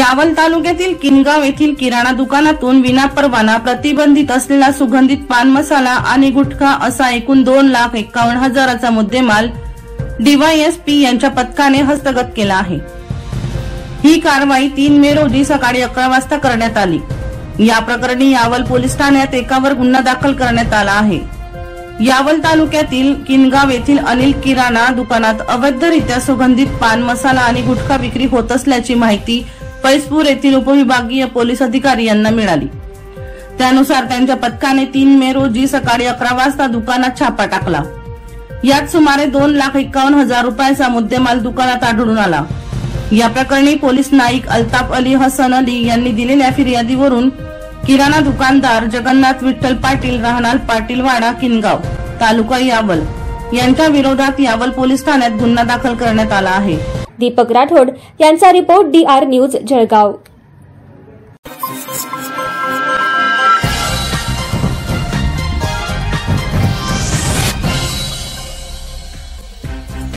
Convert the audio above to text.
यावल तालुक्यातील किनगाव येथील किराणा दुकानातून विनापरवाना प्रतिबंधित असलेला सुगंधित पान मसाला आणि गुटखा असा एकूण 2,51,000चा मुद्देमाल डीवायएसपी यांच्या पथकाने हस्तगत केला आहे। ही कारवाई 3 मे रोजी सकाळी 11 वाजता करण्यात आली। या प्रकरणी यावल पोलीस ठाण्यात एकावर गुन्हा दाखल करण्यात आला आहे। यावल तालुक्यातील किनगाव येथील अनिल किराणा दुकानात अवैधरित्या सुगंधित पान मसाला आणि गुटखा विक्री होत असल्याची माहिती पैसपूर येथील उपविभागीय पोलीस अधिकारी यांना मिळाली। त्यानुसार त्यांच्या पथकाने 3 मे रोजी सकाळी 11 वाजता दुकानात छापा टाकला। यात सुमारे 2,51,000 रुपयाचा मुद्देमाल दुकानात आढळून आला। या प्रकरणी पोलीस नाईक अल्ताफ अली हसन अली यांनी दिलेल्या फिर्यादीवरून किराणा दुकानदार जगन्नाथ विठ्ठल पाटील राहणार पाटीलवाडा किनगाव तालुका यावल यांच्या विरोधात यावल पोलीस ठाण्यात गुन्हा दाखल करण्यात आला आहे। दीपक राठोड यांचा रिपोर्ट DR न्यूज जळगाव।